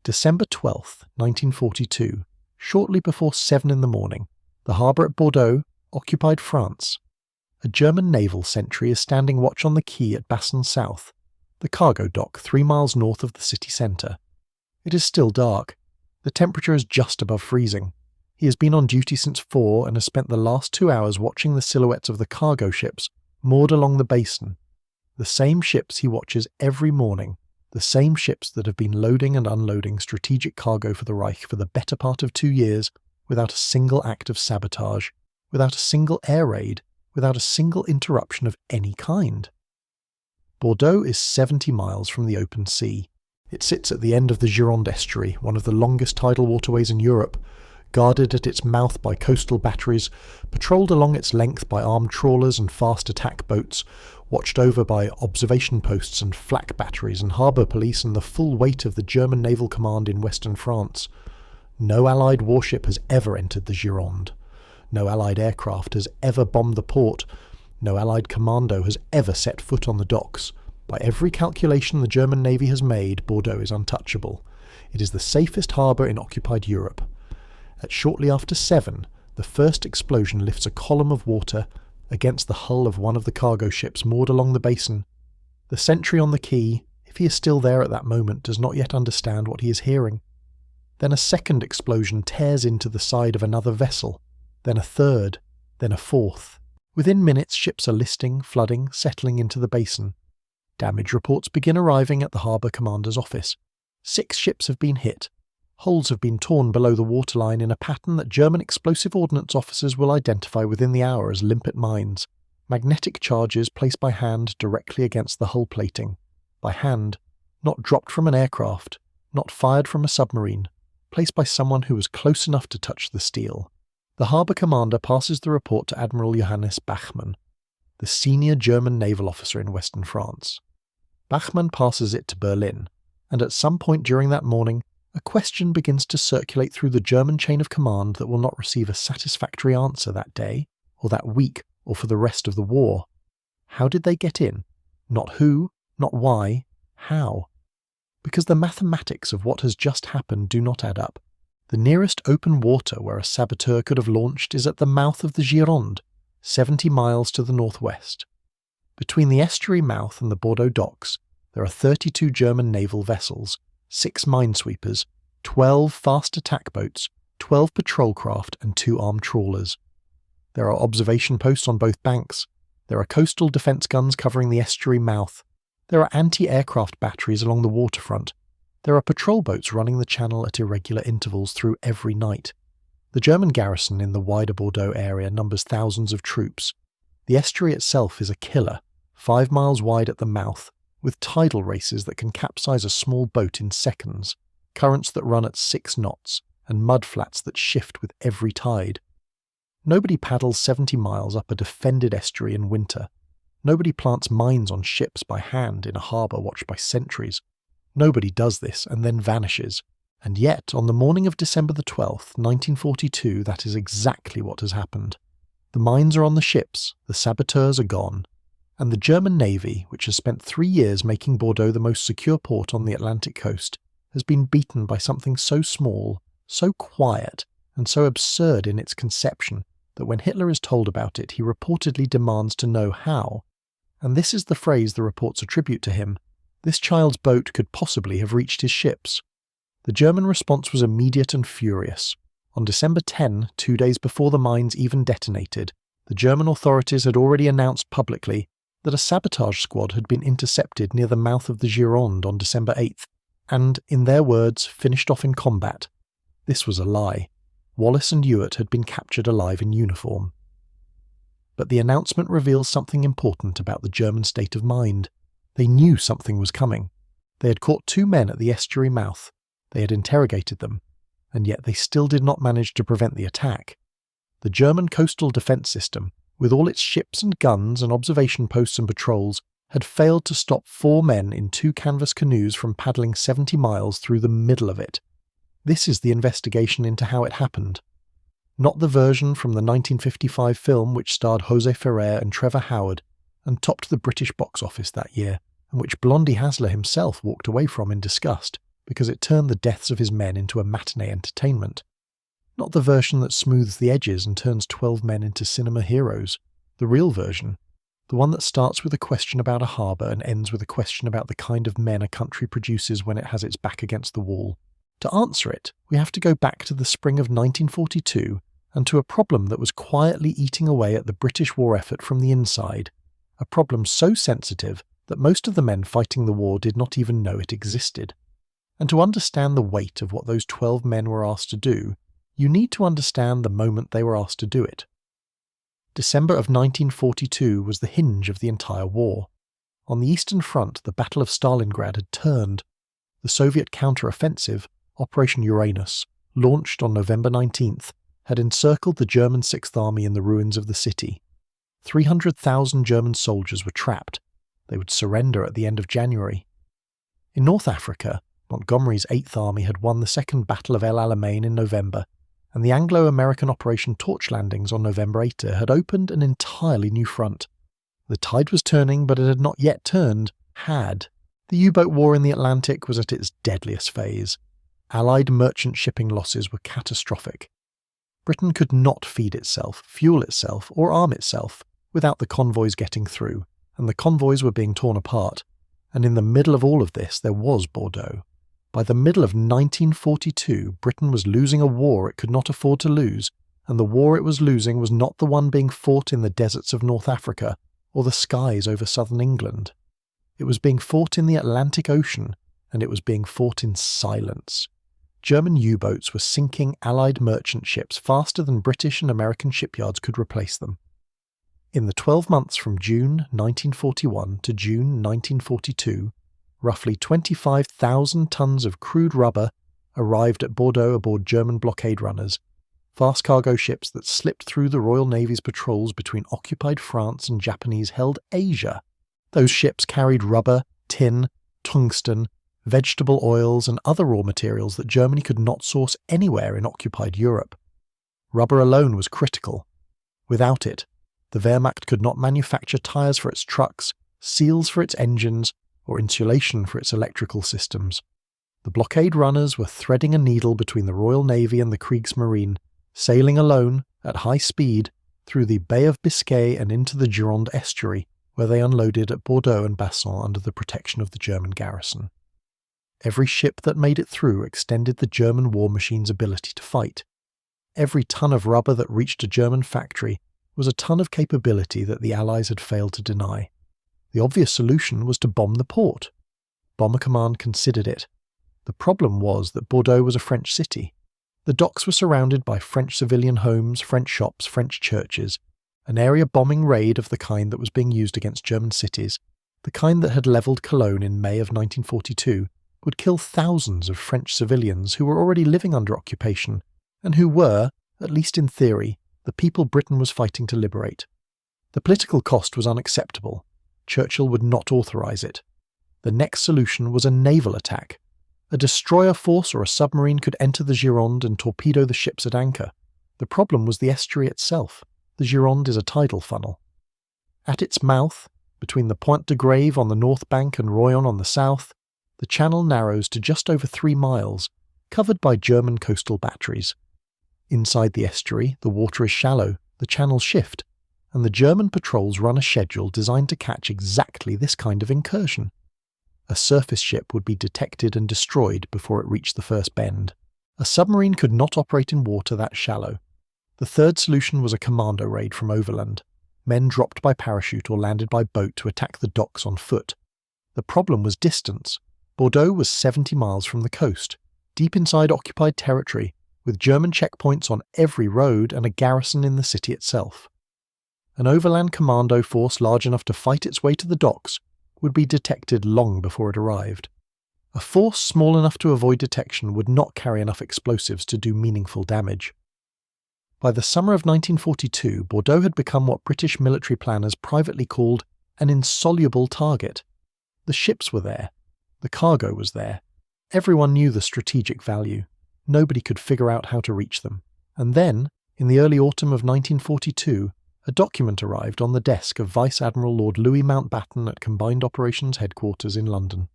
December 12th, 1942, shortly before 7 in the morning, the harbour at Bordeaux, occupied France. A German naval sentry is standing watch on the quay at Bassin South, the cargo dock 3 miles north of the city centre. It is still dark. The temperature is just above freezing. He has been on duty since 4 and has spent the last 2 hours watching the silhouettes of the cargo ships moored along the basin. The same ships he watches every morning, the same ships that have been loading and unloading strategic cargo for the Reich for the better part of 2 years without a single act of sabotage, without a single air raid, without a single interruption of any kind. Bordeaux is 70 miles from the open sea. It sits at the end of the Gironde estuary, one of the longest tidal waterways in Europe, guarded at its mouth by coastal batteries, patrolled along its length by armed trawlers and fast attack boats, watched over by observation posts and flak batteries and harbour police and the full weight of the German Naval Command in western France. No Allied warship has ever entered the Gironde. No Allied aircraft has ever bombed the port. No Allied commando has ever set foot on the docks. By every calculation the German Navy has made, Bordeaux is untouchable. It is the safest harbour in occupied Europe. At shortly after 7, the first explosion lifts a column of water against the hull of one of the cargo ships moored along the basin. The sentry on the quay, if he is still there at that moment, does not yet understand what he is hearing. Then a second explosion tears into the side of another vessel, then a third, then a fourth. Within minutes, ships are listing, flooding, settling into the basin. Damage reports begin arriving at the harbour commander's office. 6 ships have been hit. Holes have been torn below the waterline in a pattern that German explosive ordnance officers will identify within the hour as limpet mines, magnetic charges placed by hand directly against the hull plating. By hand, not dropped from an aircraft, not fired from a submarine, placed by someone who was close enough to touch the steel. The harbour commander passes the report to Admiral Johannes Bachmann, the senior German naval officer in western France. Bachmann passes it to Berlin, and at some point during that morning, a question begins to circulate through the German chain of command that will not receive a satisfactory answer that day, or that week, or for the rest of the war. How did they get in? Not who, not why, how? Because the mathematics of what has just happened do not add up. The nearest open water where a saboteur could have launched is at the mouth of the Gironde, 70 miles to the northwest. Between the estuary mouth and the Bordeaux docks, there are 32 German naval vessels, 6 minesweepers, 12 fast attack boats, 12 patrol craft and 2 armed trawlers. There are observation posts on both banks. There are coastal defence guns covering the estuary mouth. There are anti-aircraft batteries along the waterfront. There are patrol boats running the channel at irregular intervals through every night. The German garrison in the wider Bordeaux area numbers thousands of troops. The estuary itself is a killer, 5 miles wide at the mouth, with tidal races that can capsize a small boat in seconds, currents that run at 6 knots, and mudflats that shift with every tide. Nobody paddles 70 miles up a defended estuary in winter. Nobody plants mines on ships by hand in a harbour watched by sentries. Nobody does this and then vanishes. And yet, on the morning of December the 12th, 1942, that is exactly what has happened. The mines are on the ships, the saboteurs are gone, and the German Navy, which has spent 3 years making Bordeaux the most secure port on the Atlantic coast, has been beaten by something so small, so quiet, and so absurd in its conception that when Hitler is told about it, he reportedly demands to know how. And this is the phrase the reports attribute to him: this child's boat could possibly have reached his ships. The German response was immediate and furious. On December 10, 2 days before the mines even detonated, the German authorities had already announced publicly that a sabotage squad had been intercepted near the mouth of the Gironde on December 8th, and, in their words, finished off in combat. This was a lie. Wallace and Ewart had been captured alive in uniform. But the announcement reveals something important about the German state of mind. They knew something was coming. They had caught 2 men at the estuary mouth. They had interrogated them, and yet they still did not manage to prevent the attack. The German coastal defence system, with all its ships and guns and observation posts and patrols, had failed to stop 4 men in 2 canvas canoes from paddling 70 miles through the middle of it. This is the investigation into how it happened. Not the version from the 1955 film which starred José Ferrer and Trevor Howard and topped the British box office that year, and which Blondie Hasler himself walked away from in disgust, because it turned the deaths of his men into a matinee entertainment. Not the version that smooths the edges and turns 12 men into cinema heroes. The real version. The one that starts with a question about a harbour and ends with a question about the kind of men a country produces when it has its back against the wall. To answer it, we have to go back to the spring of 1942 and to a problem that was quietly eating away at the British war effort from the inside, a problem so sensitive that most of the men fighting the war did not even know it existed. And to understand the weight of what those 12 men were asked to do, you need to understand the moment they were asked to do it. December of 1942 was the hinge of the entire war. On the Eastern Front, the Battle of Stalingrad had turned. The Soviet counter-offensive, Operation Uranus, launched on November 19th, had encircled the German 6th Army in the ruins of the city. 300,000 German soldiers were trapped. They would surrender at the end of January. In North Africa, Montgomery's 8th Army had won the Second Battle of El Alamein in November, and the Anglo-American Operation Torch Landings on November 8 had opened an entirely new front. The tide was turning, but it had not yet turned. The U-boat war in the Atlantic was at its deadliest phase. Allied merchant shipping losses were catastrophic. Britain could not feed itself, fuel itself, or arm itself without the convoys getting through, and the convoys were being torn apart. And in the middle of all of this, there was Bordeaux. By the middle of 1942, Britain was losing a war it could not afford to lose, and the war it was losing was not the one being fought in the deserts of North Africa or the skies over southern England. It was being fought in the Atlantic Ocean, and it was being fought in silence. German U-boats were sinking Allied merchant ships faster than British and American shipyards could replace them. In the 12 months from June 1941 to June 1942, roughly 25,000 tons of crude rubber arrived at Bordeaux aboard German blockade runners, fast cargo ships that slipped through the Royal Navy's patrols between occupied France and Japanese-held Asia. Those ships carried rubber, tin, tungsten, vegetable oils and other raw materials that Germany could not source anywhere in occupied Europe. Rubber alone was critical. Without it, the Wehrmacht could not manufacture tyres for its trucks, seals for its engines, or insulation for its electrical systems. The blockade runners were threading a needle between the Royal Navy and the Kriegsmarine, sailing alone, at high speed, through the Bay of Biscay and into the Gironde estuary, where they unloaded at Bordeaux and Basson under the protection of the German garrison. Every ship that made it through extended the German war machine's ability to fight. Every ton of rubber that reached a German factory was a ton of capability that the Allies had failed to deny. The obvious solution was to bomb the port. Bomber Command considered it. The problem was that Bordeaux was a French city. The docks were surrounded by French civilian homes, French shops, French churches, an area bombing raid of the kind that was being used against German cities, the kind that had levelled Cologne in May of 1942, would kill thousands of French civilians who were already living under occupation, and who were, at least in theory, the people Britain was fighting to liberate. The political cost was unacceptable. Churchill would not authorise it. The next solution was a naval attack. A destroyer force or a submarine could enter the Gironde and torpedo the ships at anchor. The problem was the estuary itself. The Gironde is a tidal funnel. At its mouth, between the Pointe de Grave on the north bank and Royan on the south, the channel narrows to just over 3 miles, covered by German coastal batteries. Inside the estuary, the water is shallow, the channels shift, and the German patrols run a schedule designed to catch exactly this kind of incursion. A surface ship would be detected and destroyed before it reached the first bend. A submarine could not operate in water that shallow. The third solution was a commando raid from overland. Men dropped by parachute or landed by boat to attack the docks on foot. The problem was distance. Bordeaux was 70 miles from the coast, deep inside occupied territory, with German checkpoints on every road and a garrison in the city itself. An overland commando force large enough to fight its way to the docks would be detected long before it arrived. A force small enough to avoid detection would not carry enough explosives to do meaningful damage. By the summer of 1942, Bordeaux had become what British military planners privately called an insoluble target. The ships were there. The cargo was there. Everyone knew the strategic value. Nobody could figure out how to reach them. And then, in the early autumn of 1942, a document arrived on the desk of Vice Admiral Lord Louis Mountbatten at Combined Operations Headquarters in London.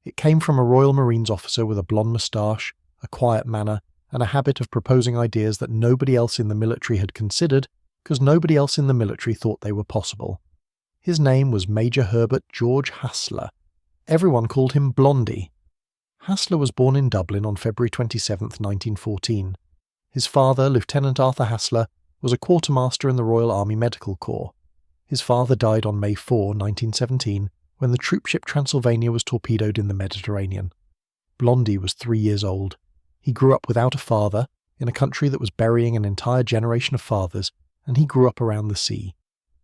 It came from a Royal Marines officer with a blonde moustache, a quiet manner, and a habit of proposing ideas that nobody else in the military had considered because nobody else in the military thought they were possible. His name was Major Herbert George Hasler. Everyone called him Blondie. Hasler was born in Dublin on February 27, 1914. His father, Lieutenant Arthur Hasler, was a quartermaster in the Royal Army Medical Corps. His father died on May 4, 1917, when the troopship Transylvania was torpedoed in the Mediterranean. Blondie was 3 years old. He grew up without a father, in a country that was burying an entire generation of fathers, and he grew up around the sea.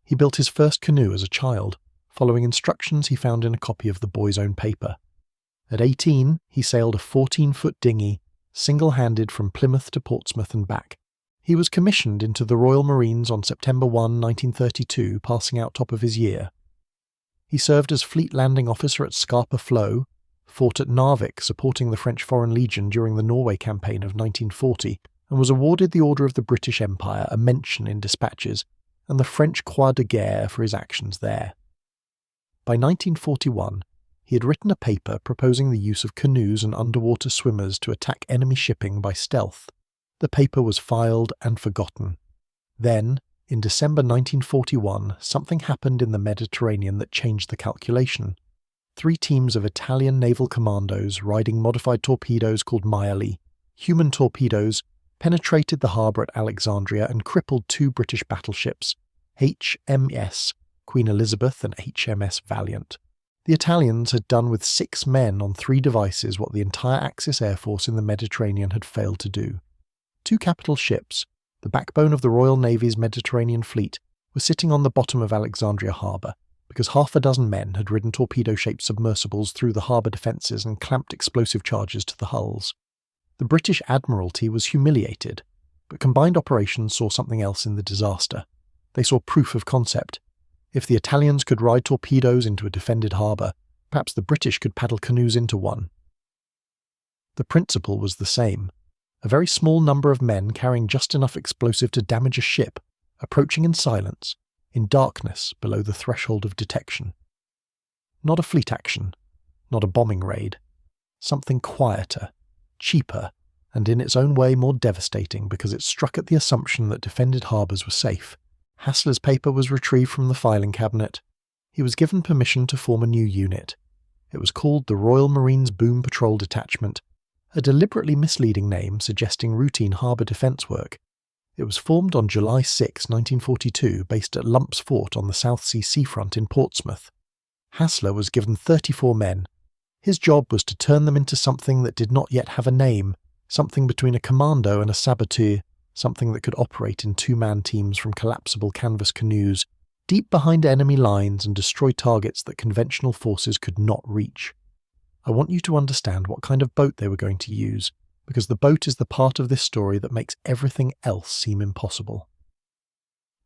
He built his first canoe as a child, following instructions he found in a copy of the boy's own paper. At 18, he sailed a 14-foot dinghy, single-handed from Plymouth to Portsmouth and back. He was commissioned into the Royal Marines on September 1, 1932, passing out top of his year. He served as fleet landing officer at Scapa Flow, fought at Narvik supporting the French Foreign Legion during the Norway campaign of 1940, and was awarded the Order of the British Empire, a mention in dispatches, and the French Croix de Guerre for his actions there. By 1941, he had written a paper proposing the use of canoes and underwater swimmers to attack enemy shipping by stealth. The paper was filed and forgotten. Then, in December 1941, something happened in the Mediterranean that changed the calculation. 3 teams of Italian naval commandos riding modified torpedoes called Maiali, human torpedoes, penetrated the harbour at Alexandria and crippled 2 British battleships, HMS Queen Elizabeth and HMS Valiant. The Italians had done with 6 men on 3 devices what the entire Axis Air Force in the Mediterranean had failed to do. 2 capital ships, the backbone of the Royal Navy's Mediterranean fleet, were sitting on the bottom of Alexandria harbour, because half a dozen men had ridden torpedo-shaped submersibles through the harbour defences and clamped explosive charges to the hulls. The British Admiralty was humiliated, but combined operations saw something else in the disaster. They saw proof of concept. If the Italians could ride torpedoes into a defended harbour, perhaps the British could paddle canoes into one. The principle was the same. A very small number of men carrying just enough explosive to damage a ship, approaching in silence, in darkness below the threshold of detection. Not a fleet action, not a bombing raid. Something quieter, cheaper, and in its own way more devastating because it struck at the assumption that defended harbours were safe. Hasler's paper was retrieved from the filing cabinet. He was given permission to form a new unit. It was called the Royal Marines Boom Patrol Detachment, a deliberately misleading name suggesting routine harbour defence work. It was formed on July 6, 1942, based at Lumps Fort on the South Sea seafront in Portsmouth. Hasler was given 34 men. His job was to turn them into something that did not yet have a name, something between a commando and a saboteur, something that could operate in 2-man teams from collapsible canvas canoes, deep behind enemy lines and destroy targets that conventional forces could not reach. I want you to understand what kind of boat they were going to use, because the boat is the part of this story that makes everything else seem impossible.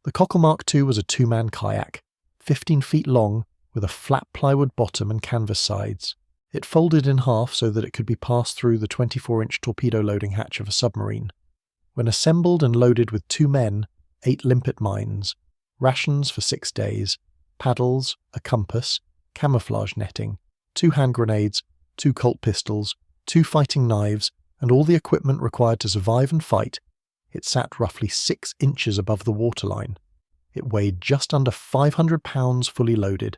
The Cocklemark II was a 2-man kayak, 15 feet long, with a flat plywood bottom and canvas sides. It folded in half so that it could be passed through the 24-inch torpedo loading hatch of a submarine. When assembled and loaded with 2 men, 8 limpet mines, rations for 6 days, paddles, a compass, camouflage netting, 2 hand grenades, 2 Colt pistols, 2 fighting knives, and all the equipment required to survive and fight, it sat roughly 6 inches above the waterline. It weighed just under 500 pounds fully loaded.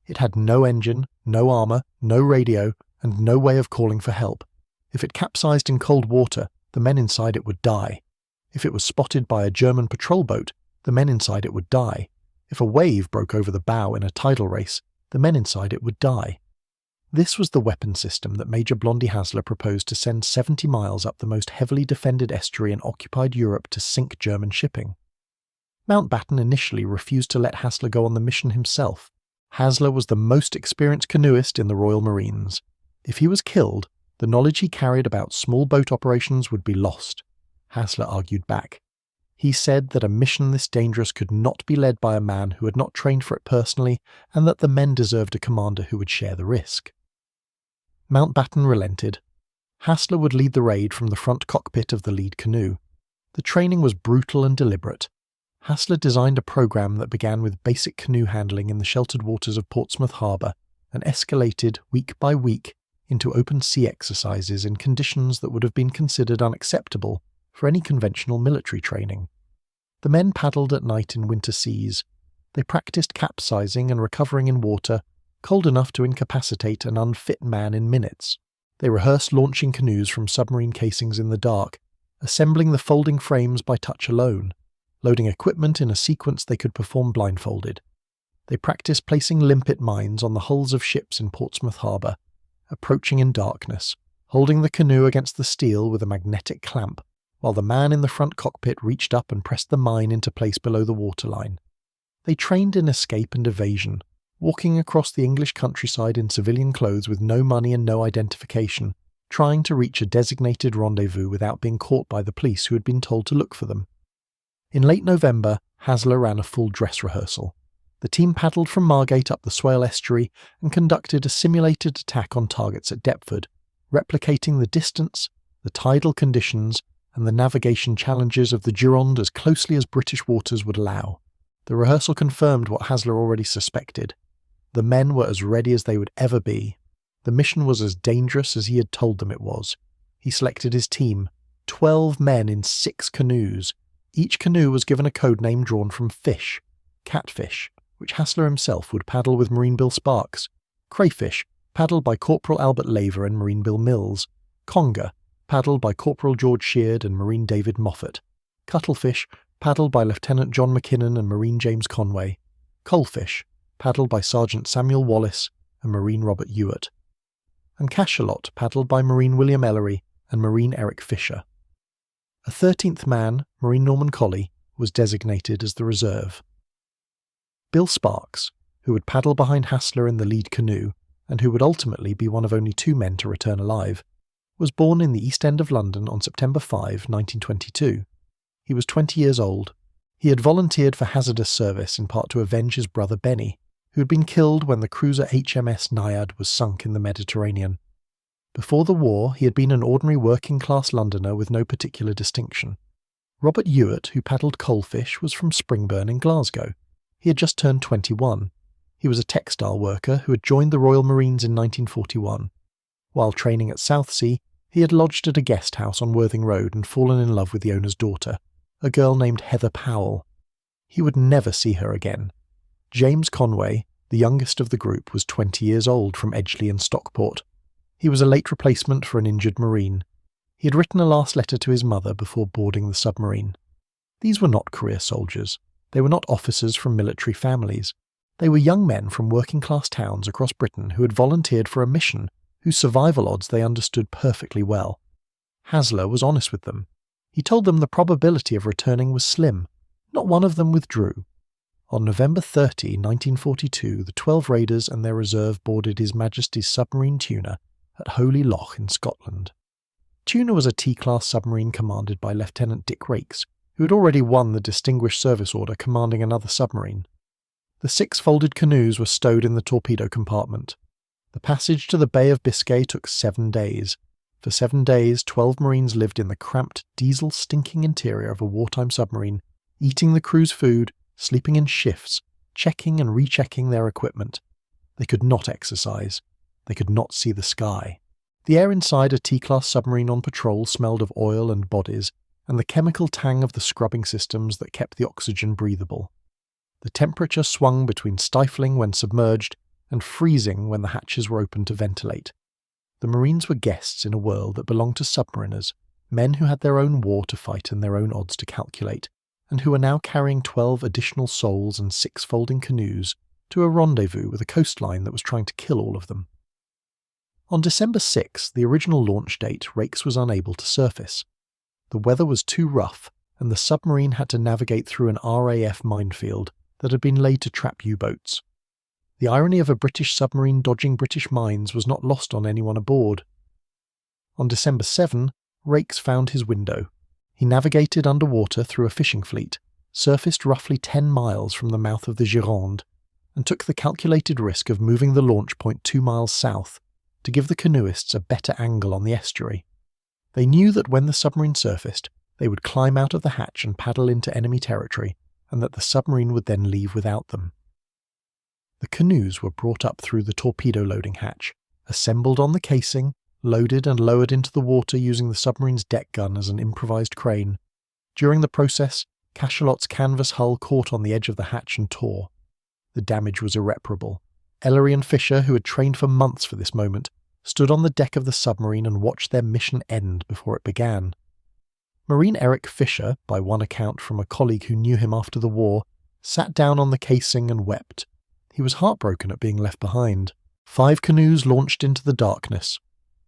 It had no engine, no armour, no radio, and no way of calling for help. If it capsized in cold water, the men inside it would die. If it was spotted by a German patrol boat, the men inside it would die. If a wave broke over the bow in a tidal race, the men inside it would die. This was the weapon system that Major Blondie Hasler proposed to send 70 miles up the most heavily defended estuary in occupied Europe to sink German shipping. Mountbatten initially refused to let Hasler go on the mission himself. Hasler was the most experienced canoeist in the Royal Marines. If he was killed, the knowledge he carried about small boat operations would be lost. Hasler argued back. He said that a mission this dangerous could not be led by a man who had not trained for it personally, and that the men deserved a commander who would share the risk. Mountbatten relented. Hasler would lead the raid from the front cockpit of the lead canoe. The training was brutal and deliberate. Hasler designed a program that began with basic canoe handling in the sheltered waters of Portsmouth Harbour and escalated week by week into open sea exercises in conditions that would have been considered unacceptable for any conventional military training. The men paddled at night in winter seas. They practiced capsizing and recovering in water cold enough to incapacitate an unfit man in minutes. They rehearsed launching canoes from submarine casings in the dark, assembling the folding frames by touch alone, loading equipment in a sequence they could perform blindfolded. They practiced placing limpet mines on the hulls of ships in Portsmouth Harbour, approaching in darkness, holding the canoe against the steel with a magnetic clamp, while the man in the front cockpit reached up and pressed the mine into place below the waterline. They trained in escape and evasion, walking across the English countryside in civilian clothes with no money and no identification, trying to reach a designated rendezvous without being caught by the police who had been told to look for them. In late November, Hasler ran a full dress rehearsal. The team paddled from Margate up the Swale estuary and conducted a simulated attack on targets at Deptford, replicating the distance, the tidal conditions, and the navigation challenges of the Gironde as closely as British waters would allow. The rehearsal confirmed what Hasler already suspected. The men were as ready as they would ever be. The mission was as dangerous as he had told them it was. He selected his team, 12 men in 6 canoes. Each canoe was given a code name drawn from fish: catfish, which Hasler himself would paddle with Marine Bill Sparks; crayfish, paddled by Corporal Albert Laver and Marine Bill Mills; conger, paddled by Corporal George Sheard and Marine David Moffat; cuttlefish, paddled by Lieutenant John McKinnon and Marine James Conway; coalfish, paddled by Sergeant Samuel Wallace and Marine Robert Ewart; and cachalot, paddled by Marine William Ellery and Marine Eric Fisher. A 13th man, Marine Norman Colley, was designated as the reserve. Bill Sparks, who would paddle behind Hasler in the lead canoe, and who would ultimately be one of only 2 men to return alive, was born in the East End of London on September 5, 1922. He was 20 years old. He had volunteered for hazardous service in part to avenge his brother Benny, who had been killed when the cruiser HMS Naiad was sunk in the Mediterranean. Before the war, he had been an ordinary working-class Londoner with no particular distinction. Robert Ewart, who paddled coalfish, was from Springburn in Glasgow. He had just turned 21. He was a textile worker who had joined the Royal Marines in 1941. While training at Southsea, he had lodged at a guest house on Worthing Road and fallen in love with the owner's daughter, a girl named Heather Powell. He would never see her again. James Conway, the youngest of the group, was 20 years old, from Edgeley and Stockport. He was a late replacement for an injured Marine. He had written a last letter to his mother before boarding the submarine. These were not career soldiers. They were not officers from military families. They were young men from working-class towns across Britain who had volunteered for a mission whose survival odds they understood perfectly well. Hasler was honest with them. He told them the probability of returning was slim. Not one of them withdrew. On November 30, 1942, the 12 raiders and their reserve boarded His Majesty's submarine Tuna at Holy Loch in Scotland. Tuna was a T-class submarine commanded by Lieutenant Dick Rakes, who had already won the Distinguished Service Order commanding another submarine. The 6 folded canoes were stowed in the torpedo compartment. The passage to the Bay of Biscay took 7 days. For 7 days, 12 Marines lived in the cramped, diesel-stinking interior of a wartime submarine, eating the crew's food, sleeping in shifts, checking and rechecking their equipment. They could not exercise. They could not see the sky. The air inside a T-class submarine on patrol smelled of oil and bodies, and the chemical tang of the scrubbing systems that kept the oxygen breathable. The temperature swung between stifling when submerged and freezing when the hatches were opened to ventilate. The Marines were guests in a world that belonged to submariners, men who had their own war to fight and their own odds to calculate, and who were now carrying 12 additional souls and 6 folding canoes to a rendezvous with a coastline that was trying to kill all of them. On December 6, the original launch date, Rakes was unable to surface. The weather was too rough, and the submarine had to navigate through an RAF minefield that had been laid to trap U-boats. The irony of a British submarine dodging British mines was not lost on anyone aboard. On December 7, Rakes found his window. He navigated underwater through a fishing fleet, surfaced roughly 10 miles from the mouth of the Gironde, and took the calculated risk of moving the launch point 2 miles south to give the canoeists a better angle on the estuary. They knew that when the submarine surfaced, they would climb out of the hatch and paddle into enemy territory, and that the submarine would then leave without them. The canoes were brought up through the torpedo loading hatch, assembled on the casing, loaded and lowered into the water using the submarine's deck gun as an improvised crane. During the process, Cachalot's canvas hull caught on the edge of the hatch and tore. The damage was irreparable. Ellery and Fisher, who had trained for months for this moment, stood on the deck of the submarine and watched their mission end before it began. Marine Eric Fisher, by one account from a colleague who knew him after the war, sat down on the casing and wept. He was heartbroken at being left behind. 5 canoes launched into the darkness.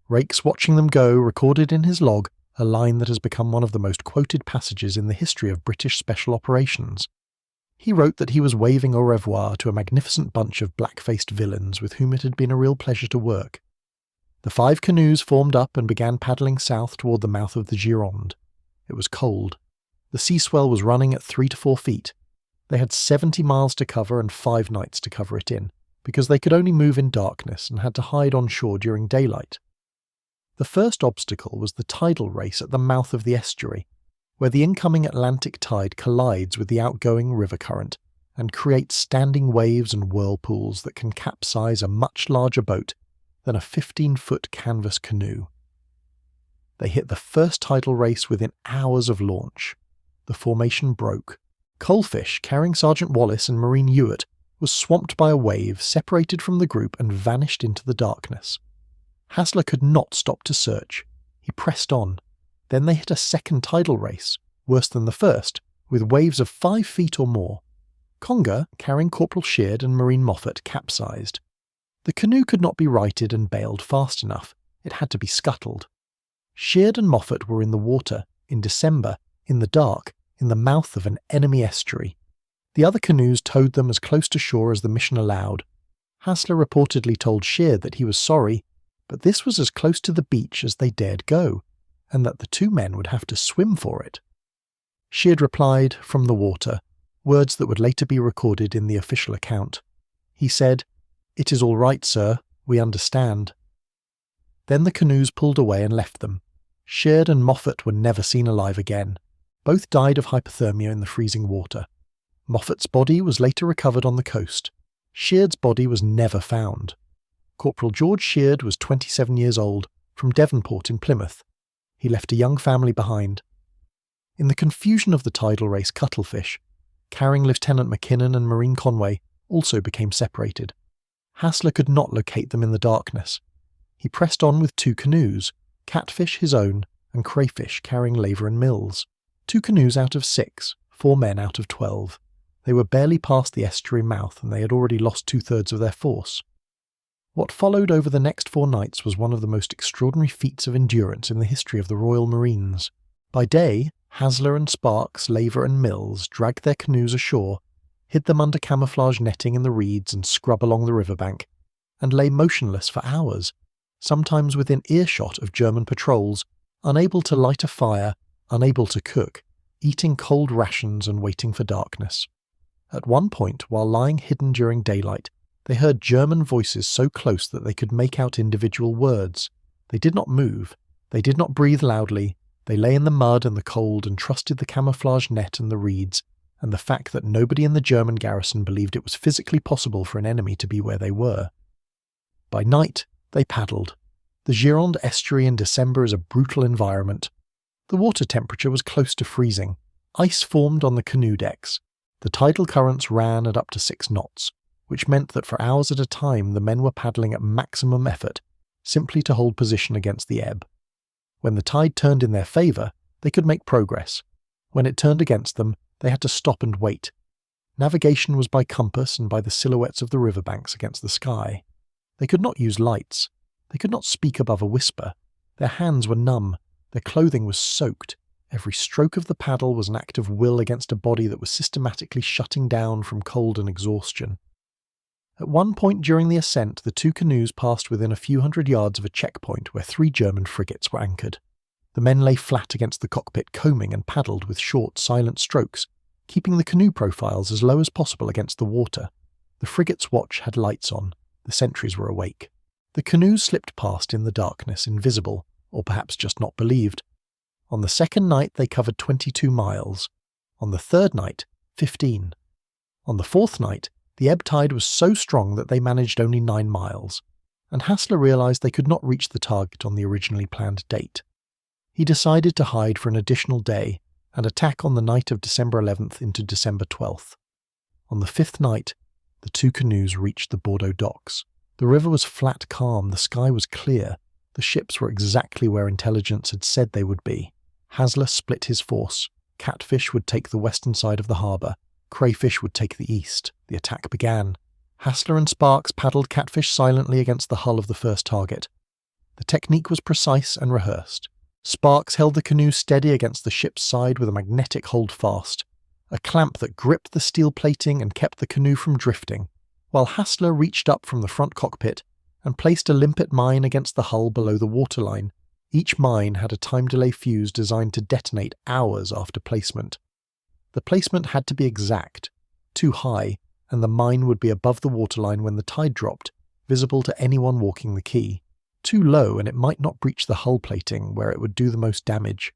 Raikes watching them go recorded in his log a line that has become one of the most quoted passages in the history of British special operations. He wrote that he was waving au revoir to a magnificent bunch of black-faced villains with whom it had been a real pleasure to work. The 5 canoes formed up and began paddling south toward the mouth of the Gironde. It was cold. The sea swell was running at 3 to 4 feet. They had 70 miles to cover and 5 nights to cover it in, because they could only move in darkness and had to hide on shore during daylight. The first obstacle was the tidal race at the mouth of the estuary, where the incoming Atlantic tide collides with the outgoing river current and creates standing waves and whirlpools that can capsize a much larger boat than a 15-foot canvas canoe. They hit the first tidal race within hours of launch. The formation broke. Coalfish, carrying Sergeant Wallace and Marine Ewart, was swamped by a wave, separated from the group and vanished into the darkness. Hasler could not stop to search. He pressed on. Then they hit a second tidal race, worse than the first, with waves of 5 feet or more. Conger, carrying Corporal Sheard and Marine Moffat, capsized. The canoe could not be righted and bailed fast enough. It had to be scuttled. Sheard and Moffat were in the water, in December, in the dark, in the mouth of an enemy estuary. The other canoes towed them as close to shore as the mission allowed. Hasler reportedly told Sheard that he was sorry, but this was as close to the beach as they dared go, and that the 2 men would have to swim for it. Sheard replied, from the water, words that would later be recorded in the official account. He said, "It is all right, sir. We understand." Then the canoes pulled away and left them. Sheard and Moffat were never seen alive again. Both died of hypothermia in the freezing water. Moffat's body was later recovered on the coast. Sheard's body was never found. Corporal George Sheard was 27 years old, from Devonport in Plymouth. He left a young family behind. In the confusion of the tidal race, Cuttlefish, carrying Lieutenant McKinnon and Marine Conway, also became separated. Hasler could not locate them in the darkness. He pressed on with 2 canoes, Catfish his own, and Crayfish carrying Laver and Mills. 2 canoes out of 6, 4 men out of 12. They were barely past the estuary mouth and they had already lost 2/3 of their force. What followed over the next 4 nights was one of the most extraordinary feats of endurance in the history of the Royal Marines. By day, Hasler and Sparks, Laver and Mills dragged their canoes ashore, hid them under camouflage netting in the reeds and scrub along the riverbank, and lay motionless for hours, sometimes within earshot of German patrols, unable to light a fire, unable to cook, eating cold rations and waiting for darkness. At one point, while lying hidden during daylight, they heard German voices so close that they could make out individual words. They did not move. They did not breathe loudly. They lay in the mud and the cold and trusted the camouflage net and the reeds, and the fact that nobody in the German garrison believed it was physically possible for an enemy to be where they were. By night, they paddled. The Gironde estuary in December is a brutal environment. The water temperature was close to freezing. Ice formed on the canoe decks. The tidal currents ran at up to 6 knots, which meant that for hours at a time the men were paddling at maximum effort, simply to hold position against the ebb. When the tide turned in their favour, they could make progress. When it turned against them, they had to stop and wait. Navigation was by compass and by the silhouettes of the riverbanks against the sky. They could not use lights. They could not speak above a whisper. Their hands were numb. Their clothing was soaked. Every stroke of the paddle was an act of will against a body that was systematically shutting down from cold and exhaustion. At one point during the ascent, the 2 canoes passed within a few hundred yards of a checkpoint where 3 German frigates were anchored. The men lay flat against the cockpit, combing and paddled with short, silent strokes, keeping the canoe profiles as low as possible against the water. The frigate's watch had lights on. The sentries were awake. The canoes slipped past in the darkness, invisible, or perhaps just not believed. On the second night they covered 22 miles. On the third night, 15. On the fourth night, The ebb tide was so strong that they managed only 9 miles, and Hasler realised they could not reach the target on the originally planned date. He decided to hide for an additional day and attack on the night of December 11th into December 12th. On the 5th night, the 2 canoes reached the Bordeaux docks. The river was flat calm, the sky was clear, the ships were exactly where intelligence had said they would be. Hasler split his force. Catfish would take the western side of the harbour. Crayfish would take the east. The attack began. Hasler and Sparks paddled Catfish silently against the hull of the first target. The technique was precise and rehearsed. Sparks held the canoe steady against the ship's side with a magnetic holdfast, a clamp that gripped the steel plating and kept the canoe from drifting, while Hasler reached up from the front cockpit and placed a limpet mine against the hull below the waterline. Each mine had a time delay fuse designed to detonate hours after placement. The placement had to be exact, too high, and the mine would be above the waterline when the tide dropped, visible to anyone walking the quay. Too low and it might not breach the hull plating where it would do the most damage.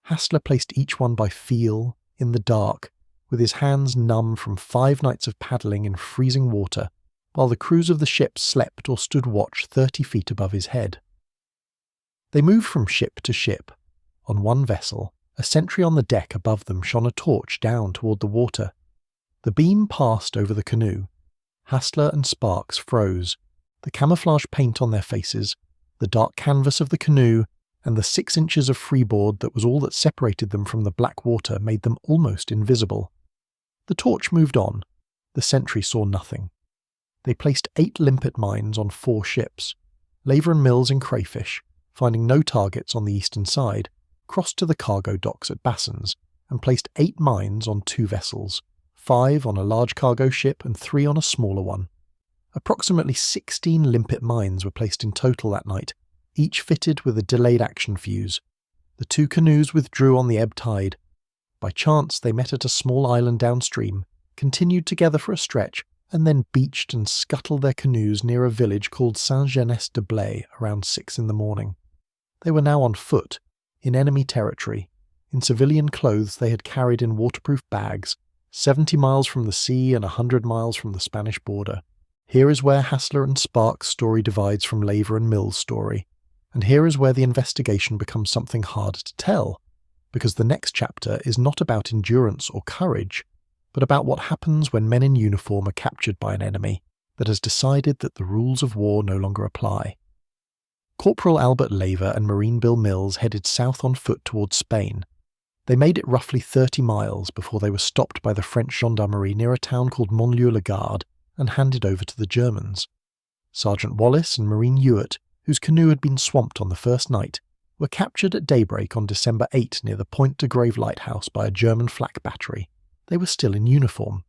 Hasler placed each one by feel, in the dark, with his hands numb from 5 nights of paddling in freezing water, while the crews of the ship slept or stood watch 30 feet above his head. They moved from ship to ship. On one vessel, a sentry on the deck above them shone a torch down toward the water. The beam passed over the canoe. Hasler and Sparks froze. The camouflage paint on their faces, the dark canvas of the canoe, and the 6 inches of freeboard that was all that separated them from the black water made them almost invisible. The torch moved on. The sentry saw nothing. They placed 8 limpet mines on 4 ships. Laver and Mills and Crayfish, finding no targets on the eastern side, crossed to the cargo docks at Bassens and placed 8 mines on 2 vessels, 5 on a large cargo ship and 3 on a smaller one. Approximately 16 limpet mines were placed in total that night, each fitted with a delayed action fuse. The 2 canoes withdrew on the ebb tide. By chance they met at a small island downstream, continued together for a stretch, and then beached and scuttled their canoes near a village called Saint-Genest-de-Blay around 6 in the morning. They were now on foot, in enemy territory, in civilian clothes they had carried in waterproof bags, 70 miles from the sea and 100 miles from the Spanish border. Here is where Hasler and Sparks' story divides from Laver and Mills' story, and here is where the investigation becomes something harder to tell, because the next chapter is not about endurance or courage, but about what happens when men in uniform are captured by an enemy that has decided that the rules of war no longer apply. Corporal Albert Laver and Marine Bill Mills headed south on foot towards Spain. They made it roughly 30 miles before they were stopped by the French gendarmerie near a town called Montlieu-le-Garde and handed over to the Germans. Sergeant Wallace and Marine Ewart, whose canoe had been swamped on the first night, were captured at daybreak on December 8 near the Point de Grave lighthouse by a German flak battery. They were still in uniform.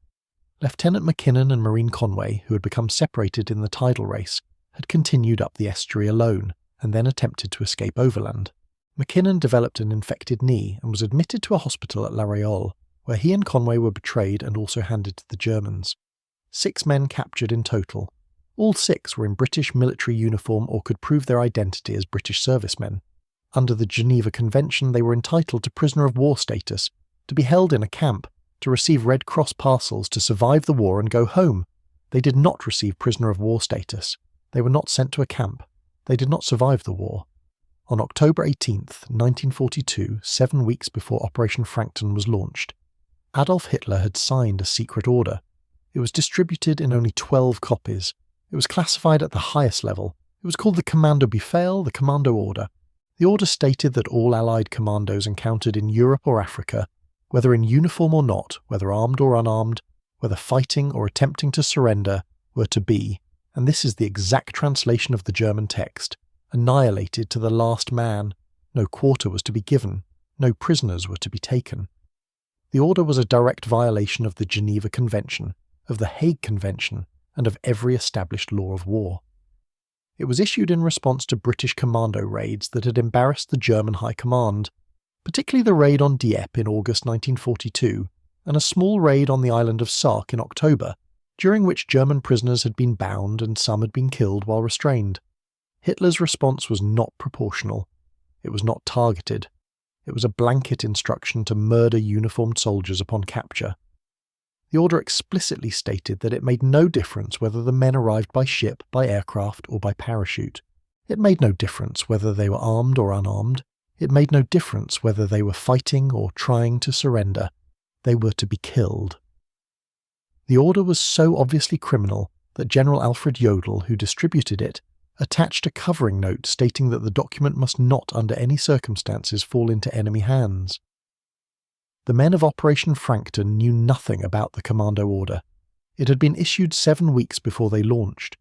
Lieutenant Mackinnon and Marine Conway, who had become separated in the tidal race, had continued up the estuary alone and then attempted to escape overland. Mackinnon developed an infected knee and was admitted to a hospital at La Réole, where he and Conway were betrayed and also handed to the Germans. 6 men captured in total. All 6 were in British military uniform or could prove their identity as British servicemen. Under the Geneva Convention, they were entitled to prisoner of war status, to be held in a camp, to receive Red Cross parcels, to survive the war and go home. They did not receive prisoner of war status. They were not sent to a camp. They did not survive the war. On October 18th, 1942, 7 weeks before Operation Frankton was launched, Adolf Hitler had signed a secret order. It was distributed in only 12 copies. It was classified at the highest level. It was called the Commando Befehl, the Commando Order. The order stated that all Allied commandos encountered in Europe or Africa, whether in uniform or not, whether armed or unarmed, whether fighting or attempting to surrender, were to be, and this is the exact translation of the German text, annihilated to the last man. No quarter was to be given. No prisoners were to be taken. The order was a direct violation of the Geneva Convention, of the Hague Convention, and of every established law of war. It was issued in response to British commando raids that had embarrassed the German High Command, particularly the raid on Dieppe in August 1942, and a small raid on the island of Sark in October, during which German prisoners had been bound and some had been killed while restrained. Hitler's response was not proportional. It was not targeted. It was a blanket instruction to murder uniformed soldiers upon capture. The order explicitly stated that it made no difference whether the men arrived by ship, by aircraft, or by parachute. It made no difference whether they were armed or unarmed. It made no difference whether they were fighting or trying to surrender. They were to be killed. The order was so obviously criminal that General Alfred Jodl, who distributed it, attached a covering note stating that the document must not under any circumstances fall into enemy hands. The men of Operation Frankton knew nothing about the commando order. It had been issued 7 weeks before they launched.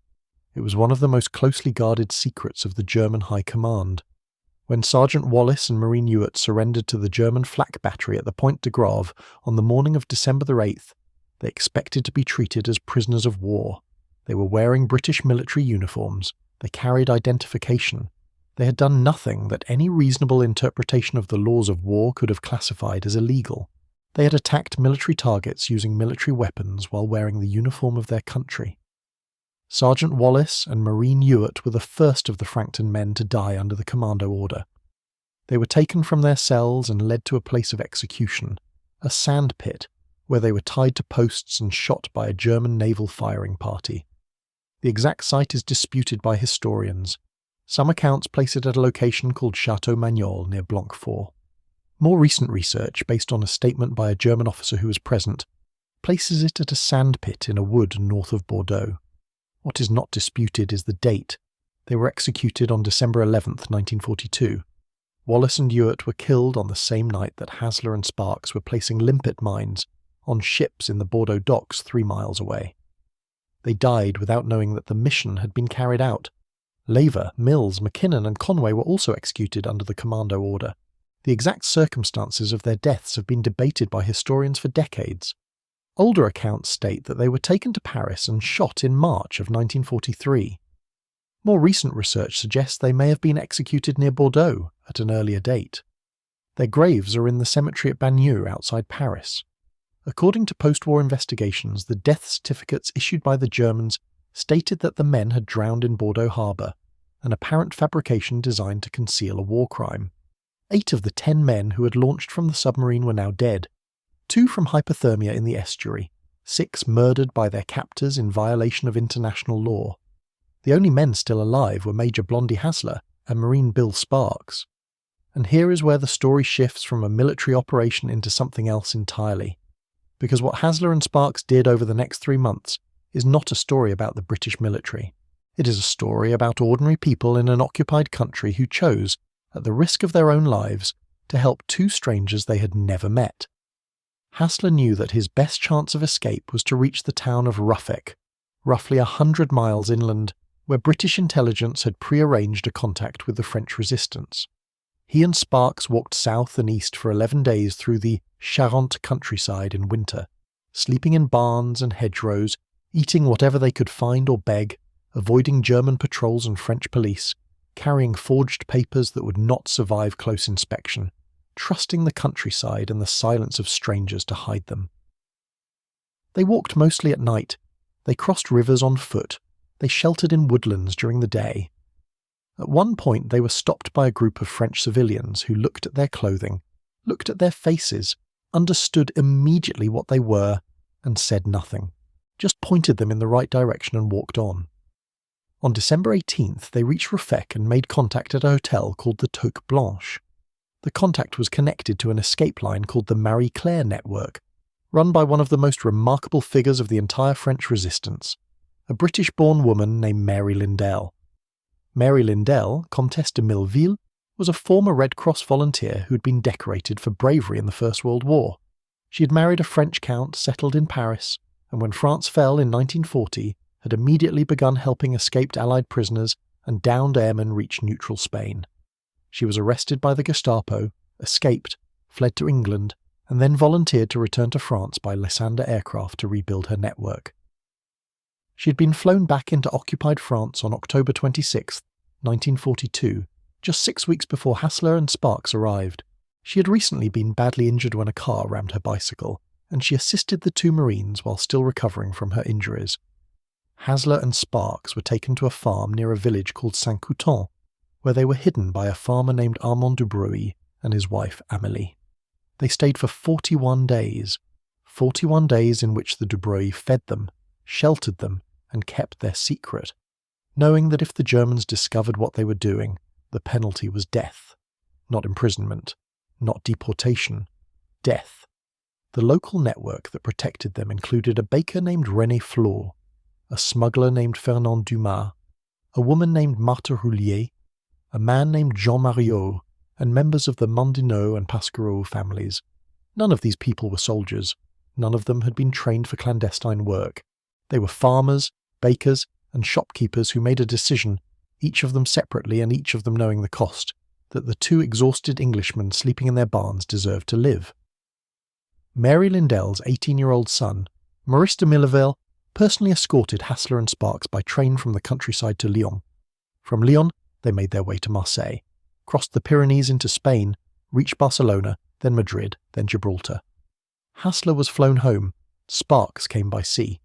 It was one of the most closely guarded secrets of the German High Command. When Sergeant Wallace and Marine Ewart surrendered to the German flak battery at the Point de Grave on the morning of December the 8th, they expected to be treated as prisoners of war. They were wearing British military uniforms. They carried identification. They had done nothing that any reasonable interpretation of the laws of war could have classified as illegal. They had attacked military targets using military weapons while wearing the uniform of their country. Sergeant Wallace and Marine Ewart were the first of the Frankton men to die under the commando order. They were taken from their cells and led to a place of execution, a sand pit, where they were tied to posts and shot by a German naval firing party. The exact site is disputed by historians. Some accounts place it at a location called Château Magnol near Blanquefort. More recent research, based on a statement by a German officer who was present, places it at a sand pit in a wood north of Bordeaux. What is not disputed is the date. They were executed on December 11th, 1942. Wallace and Ewart were killed on the same night that Hasler and Sparks were placing limpet mines on ships in the Bordeaux docks 3 miles away. They died without knowing that the mission had been carried out. Lever, Mills, McKinnon and Conway were also executed under the commando order. The exact circumstances of their deaths have been debated by historians for decades. Older accounts state that they were taken to Paris and shot in March of 1943. More recent research suggests they may have been executed near Bordeaux at an earlier date. Their graves are in the cemetery at Bagneux outside Paris. According to post-war investigations, the death certificates issued by the Germans stated that the men had drowned in Bordeaux harbour, an apparent fabrication designed to conceal a war crime. 8 of the 10 men who had launched from the submarine were now dead, 2 from hypothermia in the estuary, 6 murdered by their captors in violation of international law. The only men still alive were Major Blondie Hasler and Marine Bill Sparks. And here is where the story shifts from a military operation into something else entirely. Because what Hasler and Sparks did over the next 3 months is not a story about the British military. It is a story about ordinary people in an occupied country who chose, at the risk of their own lives, to help 2 strangers they had never met. Hasler knew that his best chance of escape was to reach the town of Ruffec, roughly 100 miles inland, where British intelligence had prearranged a contact with the French resistance. He and Sparks walked south and east for 11 days through the Gironde countryside in winter, sleeping in barns and hedgerows, eating whatever they could find or beg, avoiding German patrols and French police, carrying forged papers that would not survive close inspection, trusting the countryside and the silence of strangers to hide them. They walked mostly at night. They crossed rivers on foot. They sheltered in woodlands during the day. At one point they were stopped by a group of French civilians who looked at their clothing, looked at their faces, understood immediately what they were, and said nothing, just pointed them in the right direction and walked on. On December 18th they reached Ruffec and made contact at a hotel called the Toque Blanche. The contact was connected to an escape line called the Marie Claire Network, run by one of the most remarkable figures of the entire French resistance, a British-born woman named Mary Lindell. Mary Lindell, Comtesse de Milleville, was a former Red Cross volunteer who had been decorated for bravery in the First World War. She had married a French count, settled in Paris, and when France fell in 1940, had immediately begun helping escaped Allied prisoners and downed airmen reach neutral Spain. She was arrested by the Gestapo, escaped, fled to England, and then volunteered to return to France by Lysander aircraft to rebuild her network. She had been flown back into occupied France on October 26, 1942, just 6 weeks before Hasler and Sparks arrived. She had recently been badly injured when a car rammed her bicycle, and she assisted the 2 Marines while still recovering from her injuries. Hasler and Sparks were taken to a farm near a village called Saint-Couton, where they were hidden by a farmer named Armand Dubreuil and his wife Amélie. They stayed for 41 days. 41 days in which the Dubreuil fed them, sheltered them, and kept their secret, knowing that if the Germans discovered what they were doing, the penalty was death. Not imprisonment, not deportation, death. The local network that protected them included a baker named René Flore, a smuggler named Fernand Dumas, a woman named Marthe Roulier, a man named Jean Mariot, and members of the Mondinot and Pasquerot families. None of these people were soldiers. None of them had been trained for clandestine work. They were farmers, bakers, and shopkeepers who made a decision, each of them separately and each of them knowing the cost, that the two exhausted Englishmen sleeping in their barns deserved to live. Mary Lindell's 18-year-old son, Maurice de Milleville, personally escorted Hasler and Sparks by train from the countryside to Lyon. From Lyon, they made their way to Marseille, crossed the Pyrenees into Spain, reached Barcelona, then Madrid, then Gibraltar. Hasler was flown home. Sparks came by sea.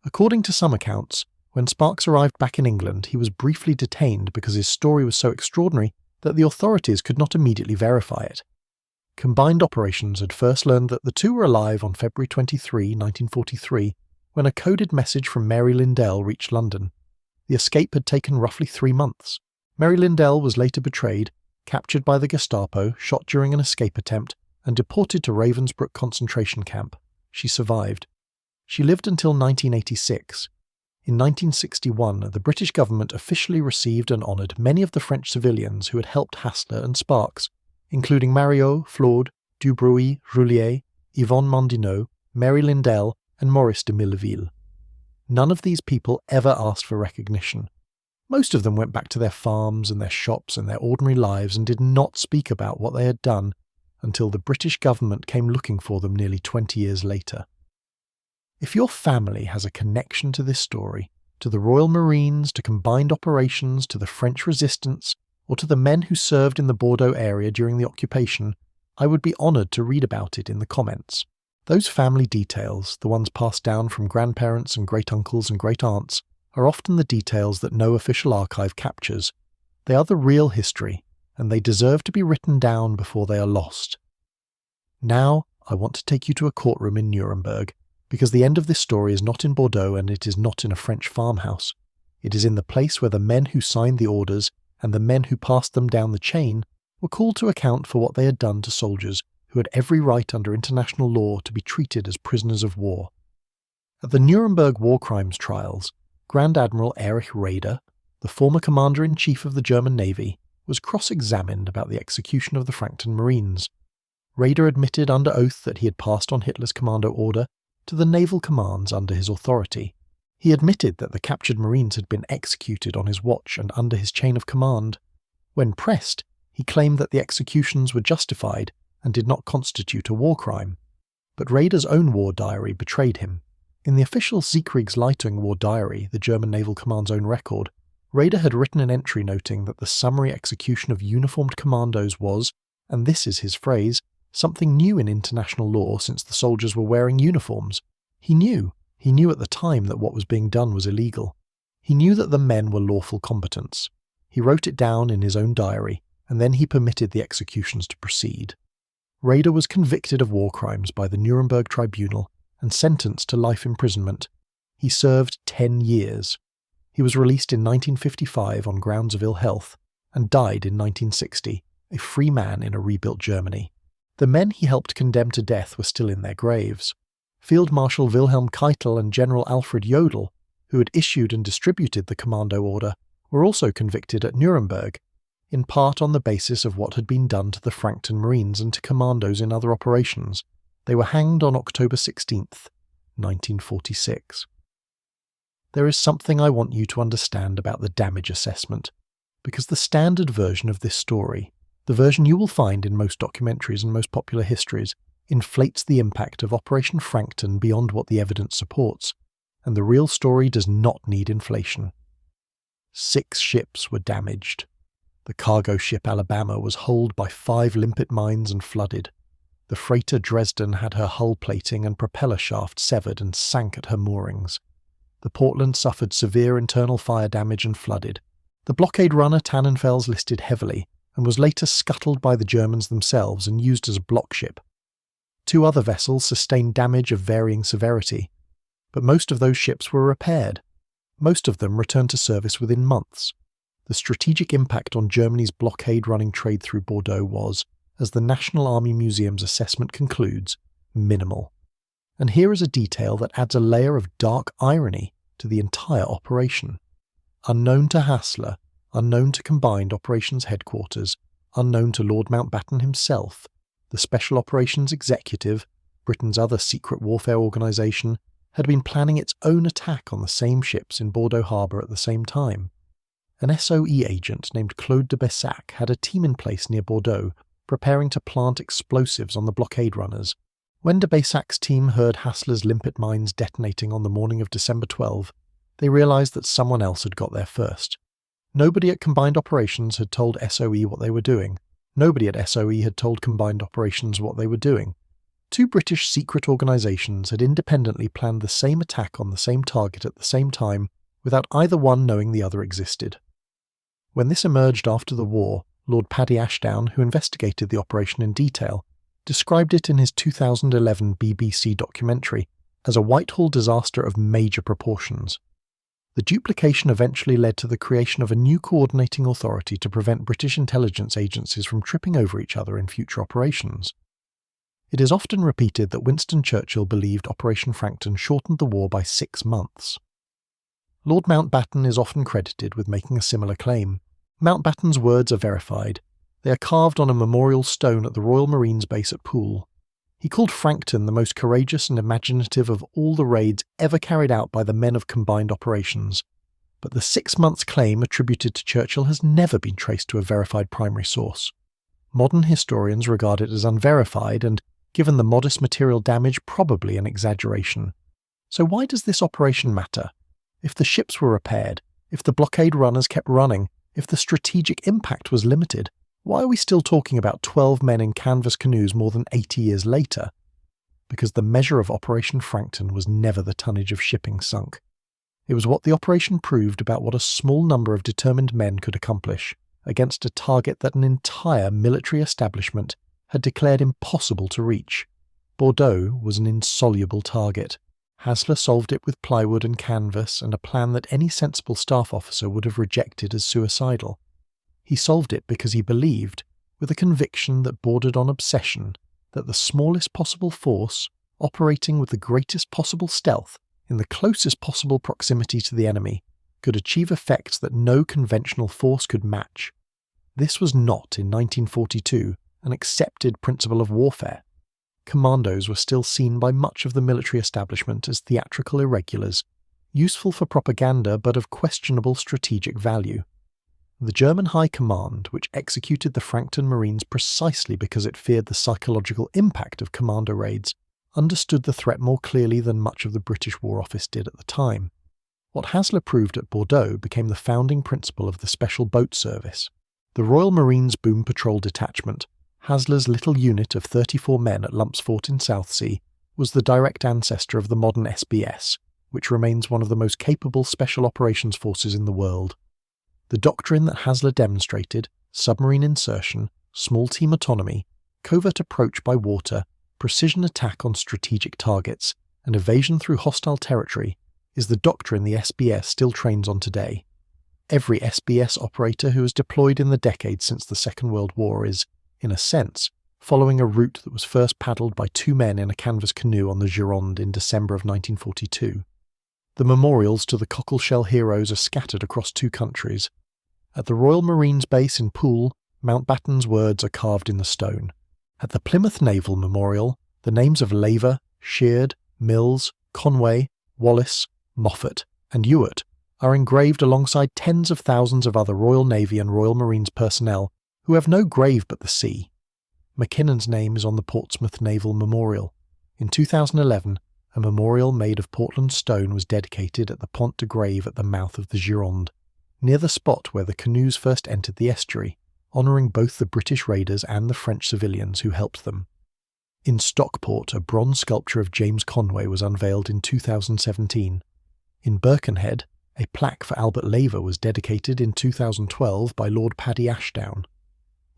According to some accounts, when Sparks arrived back in England, he was briefly detained because his story was so extraordinary that the authorities could not immediately verify it. Combined Operations had first learned that the two were alive on February 23, 1943, when a coded message from Mary Lindell reached London. The escape had taken roughly 3 months. Mary Lindell was later betrayed, captured by the Gestapo, shot during an escape attempt, and deported to Ravensbrück concentration camp. She survived. She lived until 1986. In 1961, the British government officially received and honoured many of the French civilians who had helped Hasler and Sparks, including Mariot, Flord, Dubreuil, Roulier, Yvonne Mondinot, Mary Lindell, and Maurice de Milleville. None of these people ever asked for recognition. Most of them went back to their farms and their shops and their ordinary lives and did not speak about what they had done until the British government came looking for them nearly 20 years later. If your family has a connection to this story, to the Royal Marines, to Combined Operations, to the French Resistance, or to the men who served in the Bordeaux area during the occupation, I would be honoured to read about it in the comments. Those family details, the ones passed down from grandparents and great-uncles and great-aunts, are often the details that no official archive captures. They are the real history, and they deserve to be written down before they are lost. Now, I want to take you to a courtroom in Nuremberg, because the end of this story is not in Bordeaux and it is not in a French farmhouse. It is in the place where the men who signed the orders and the men who passed them down the chain were called to account for what they had done to soldiers who had every right under international law to be treated as prisoners of war. At the Nuremberg war crimes trials, Grand Admiral Erich Raeder, the former Commander-in-Chief of the German Navy, was cross-examined about the execution of the Frankton Marines. Raeder admitted under oath that he had passed on Hitler's commando order to the naval commands under his authority. He admitted that the captured Marines had been executed on his watch and under his chain of command. When pressed, he claimed that the executions were justified and did not constitute a war crime. But Raeder's own war diary betrayed him. In the official Siegkriegsleitung war diary, the German Naval Command's own record, Raeder had written an entry noting that the summary execution of uniformed commandos was, and this is his phrase, something new in international law since the soldiers were wearing uniforms. He knew at the time that what was being done was illegal. He knew that the men were lawful combatants. He wrote it down in his own diary, and then he permitted the executions to proceed. Raeder was convicted of war crimes by the Nuremberg Tribunal and sentenced to life imprisonment. He served 10 years. He was released in 1955 on grounds of ill health, and died in 1960, a free man in a rebuilt Germany. The men he helped condemn to death were still in their graves. Field Marshal Wilhelm Keitel and General Alfred Jodl, who had issued and distributed the commando order, were also convicted at Nuremberg, in part on the basis of what had been done to the Frankton Marines and to commandos in other operations. They were hanged on October 16th, 1946. There is something I want you to understand about the damage assessment, because the standard version of this story, the version you will find in most documentaries and most popular histories, inflates the impact of Operation Frankton beyond what the evidence supports, and the real story does not need inflation. 6 ships were damaged. The cargo ship Alabama was holed by 5 limpet mines and flooded. The freighter Dresden had her hull plating and propeller shaft severed and sank at her moorings. The Portland suffered severe internal fire damage and flooded. The blockade runner Tannenfels listed heavily and was later scuttled by the Germans themselves and used as a block ship. 2 other vessels sustained damage of varying severity, but most of those ships were repaired. Most of them returned to service within months. The strategic impact on Germany's blockade-running trade through Bordeaux was, as the National Army Museum's assessment concludes, minimal. And here is a detail that adds a layer of dark irony to the entire operation. Unknown to Hasler, unknown to Combined Operations Headquarters, unknown to Lord Mountbatten himself, the Special Operations Executive, Britain's other secret warfare organisation, had been planning its own attack on the same ships in Bordeaux harbour at the same time. An SOE agent named Claude de Bessac had a team in place near Bordeaux, preparing to plant explosives on the blockade runners. When de Bessac's team heard Hasler's limpet mines detonating on the morning of December 12, they realised that someone else had got there first. Nobody at Combined Operations had told SOE what they were doing. Nobody at SOE had told Combined Operations what they were doing. 2 British secret organisations had independently planned the same attack on the same target at the same time, without either one knowing the other existed. When this emerged after the war, Lord Paddy Ashdown, who investigated the operation in detail, described it in his 2011 BBC documentary as a Whitehall disaster of major proportions. The duplication eventually led to the creation of a new coordinating authority to prevent British intelligence agencies from tripping over each other in future operations. It is often repeated that Winston Churchill believed Operation Frankton shortened the war by 6 months. Lord Mountbatten is often credited with making a similar claim. Mountbatten's words are verified. They are carved on a memorial stone at the Royal Marines base at Poole. He called Frankton the most courageous and imaginative of all the raids ever carried out by the men of Combined Operations. But the 6 months claim attributed to Churchill has never been traced to a verified primary source. Modern historians regard it as unverified and, given the modest material damage, probably an exaggeration. So why does this operation matter? If the ships were repaired, if the blockade runners kept running, if the strategic impact was limited, why are we still talking about 12 men in canvas canoes more than 80 years later? Because the measure of Operation Frankton was never the tonnage of shipping sunk. It was what the operation proved about what a small number of determined men could accomplish against a target that an entire military establishment had declared impossible to reach. Bordeaux was an insoluble target. Hasler solved it with plywood and canvas and a plan that any sensible staff officer would have rejected as suicidal. He solved it because he believed, with a conviction that bordered on obsession, that the smallest possible force, operating with the greatest possible stealth, in the closest possible proximity to the enemy, could achieve effects that no conventional force could match. This was not, in 1942, an accepted principle of warfare. Commandos were still seen by much of the military establishment as theatrical irregulars, useful for propaganda but of questionable strategic value. The German High Command, which executed the Frankton Marines precisely because it feared the psychological impact of commando raids, understood the threat more clearly than much of the British War Office did at the time. What Hasler proved at Bordeaux became the founding principle of the Special Boat Service. The Royal Marines Boom Patrol Detachment, Hasler's little unit of 34 men at Lumpsfort in Southsea, was the direct ancestor of the modern SBS, which remains one of the most capable special operations forces in the world. The doctrine that Hasler demonstrated, submarine insertion, small team autonomy, covert approach by water, precision attack on strategic targets, and evasion through hostile territory, is the doctrine the SBS still trains on today. Every SBS operator who has deployed in the decades since the Second World War is, in a sense, following a route that was first paddled by 2 men in a canvas canoe on the Gironde in December of 1942. The memorials to the cockleshell heroes are scattered across 2 countries. At the Royal Marines Base in Poole, Mountbatten's words are carved in the stone. At the Plymouth Naval Memorial, the names of Laver, Sheard, Mills, Conway, Wallace, Moffat, and Ewart are engraved alongside tens of thousands of other Royal Navy and Royal Marines personnel who have no grave but the sea. Mackinnon's name is on the Portsmouth Naval Memorial. In 2011, a memorial made of Portland stone was dedicated at the Pont de Grave at the mouth of the Gironde, near the spot where the canoes first entered the estuary, honouring both the British raiders and the French civilians who helped them. In Stockport, a bronze sculpture of James Conway was unveiled in 2017. In Birkenhead, a plaque for Albert Laver was dedicated in 2012 by Lord Paddy Ashdown.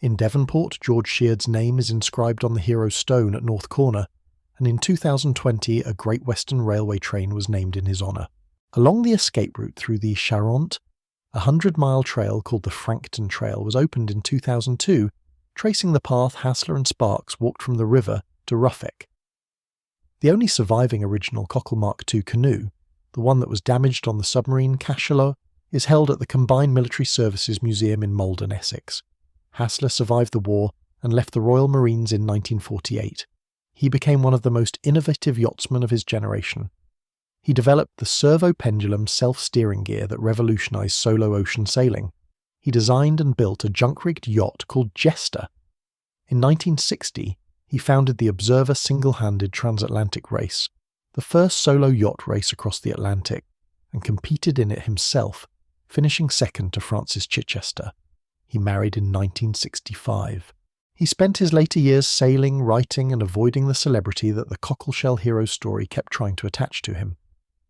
In Devonport, George Sheard's name is inscribed on the Hero's Stone at North Corner, and in 2020 a Great Western Railway train was named in his honour. Along the escape route through the Gironde, a 100-mile trail called the Frankton Trail was opened in 2002, tracing the path Hasler and Sparks walked from the river to Ruffec. The only surviving original Cockle Mark II canoe, the one that was damaged on the submarine Cachalot, is held at the Combined Military Services Museum in Malden, Essex. Hasler survived the war and left the Royal Marines in 1948. He became one of the most innovative yachtsmen of his generation. He developed the servo-pendulum self-steering gear that revolutionised solo ocean sailing. He designed and built a junk-rigged yacht called Jester. In 1960, he founded the Observer single-handed transatlantic race, the first solo yacht race across the Atlantic, and competed in it himself, finishing second to Francis Chichester. He married in 1965. He spent his later years sailing, writing, and avoiding the celebrity that the cockleshell hero story kept trying to attach to him.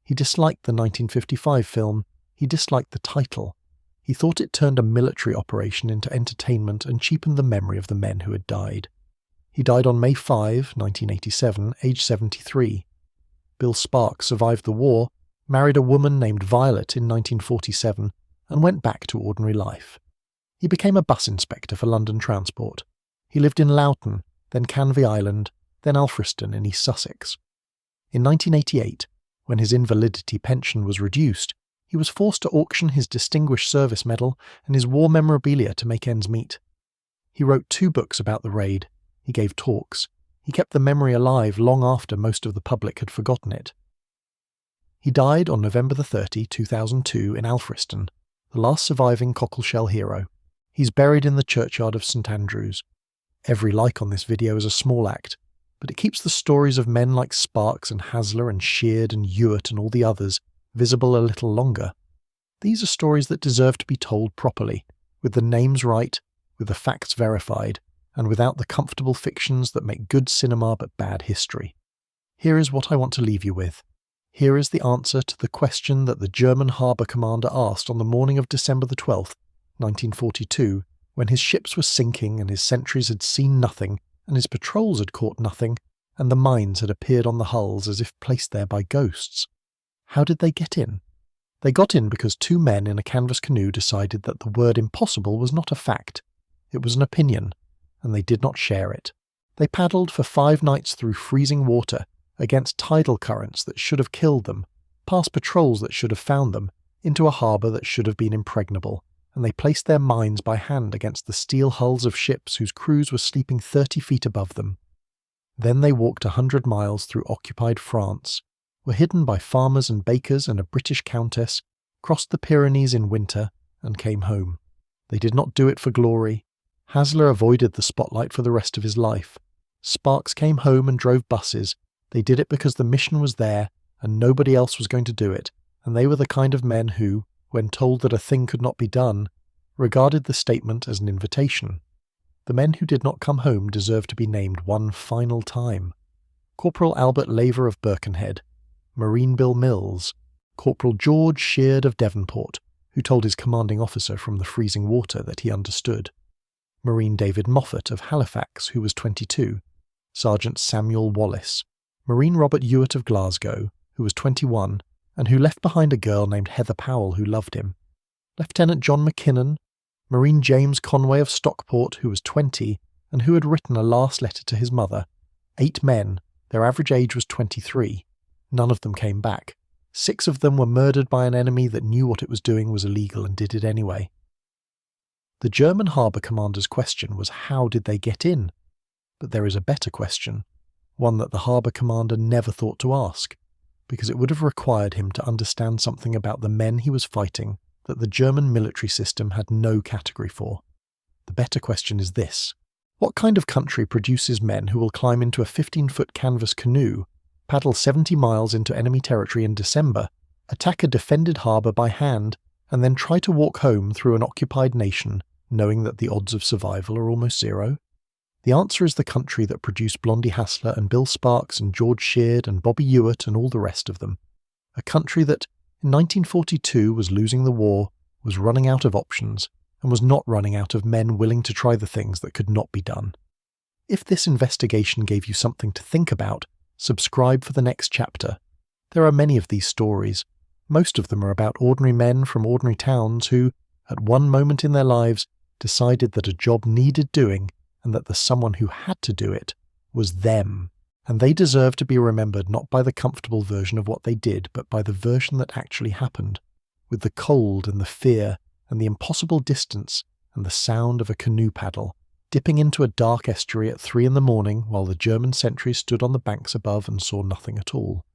He disliked the 1955 film. He disliked the title. He thought it turned a military operation into entertainment and cheapened the memory of the men who had died. He died on May 5, 1987, aged 73. Bill Sparks survived the war, married a woman named Violet in 1947, and went back to ordinary life. He became a bus inspector for London Transport. He lived in Loughton, then Canvey Island, then Alfriston in East Sussex. In 1988, when his invalidity pension was reduced, he was forced to auction his Distinguished Service Medal and his war memorabilia to make ends meet. He wrote 2 books about the raid. He gave talks. He kept the memory alive long after most of the public had forgotten it. He died on November 30, 2002 in Alfriston, the last surviving cockleshell hero. He's buried in the churchyard of St Andrews. Every like on this video is a small act, but it keeps the stories of men like Sparks and Hasler and Sheard and Ewart and all the others visible a little longer. These are stories that deserve to be told properly, with the names right, with the facts verified, and without the comfortable fictions that make good cinema but bad history. Here is what I want to leave you with. Here is the answer to the question that the German harbour commander asked on the morning of December the 12th, 1942, when his ships were sinking and his sentries had seen nothing and his patrols had caught nothing, and the mines had appeared on the hulls as if placed there by ghosts. How did they get in? They got in because 2 men in a canvas canoe decided that the word impossible was not a fact. It was an opinion, and they did not share it. They paddled for 5 nights through freezing water, against tidal currents that should have killed them, past patrols that should have found them, into a harbour that should have been impregnable, and they placed their mines by hand against the steel hulls of ships whose crews were sleeping 30 feet above them. Then they walked 100 miles through occupied France, were hidden by farmers and bakers and a British countess, crossed the Pyrenees in winter, and came home. They did not do it for glory. Hasler avoided the spotlight for the rest of his life. Sparks came home and drove buses. They did it because the mission was there, and nobody else was going to do it, and they were the kind of men who, when told that a thing could not be done, regarded the statement as an invitation. The men who did not come home deserve to be named one final time. Corporal Albert Laver of Birkenhead, Marine Bill Mills, Corporal George Sheard of Devonport, who told his commanding officer from the freezing water that he understood, Marine David Moffat of Halifax, who was 22, Sergeant Samuel Wallace, Marine Robert Ewart of Glasgow, who was 21, and who left behind a girl named Heather Powell who loved him, Lieutenant John McKinnon, Marine James Conway of Stockport, who was 20, and who had written a last letter to his mother. 8 men, their average age was 23. None of them came back. 6 of them were murdered by an enemy that knew what it was doing was illegal and did it anyway. The German harbour commander's question was how did they get in? But there is a better question, one that the harbour commander never thought to ask, because it would have required him to understand something about the men he was fighting that the German military system had no category for. The better question is this: what kind of country produces men who will climb into a 15-foot canvas canoe, paddle 70 miles into enemy territory in December, attack a defended harbour by hand, and then try to walk home through an occupied nation, knowing that the odds of survival are almost zero? The answer is the country that produced Blondie Hasler and Bill Sparks and George Sheard and Bobby Ewart and all the rest of them. A country that, in 1942, was losing the war, was running out of options, and was not running out of men willing to try the things that could not be done. If this investigation gave you something to think about, subscribe for the next chapter. There are many of these stories. Most of them are about ordinary men from ordinary towns who, at one moment in their lives, decided that a job needed doing and that the someone who had to do it was them. And they deserve to be remembered not by the comfortable version of what they did, but by the version that actually happened, with the cold and the fear and the impossible distance and the sound of a canoe paddle, dipping into a dark estuary at 3 in the morning while the German sentries stood on the banks above and saw nothing at all.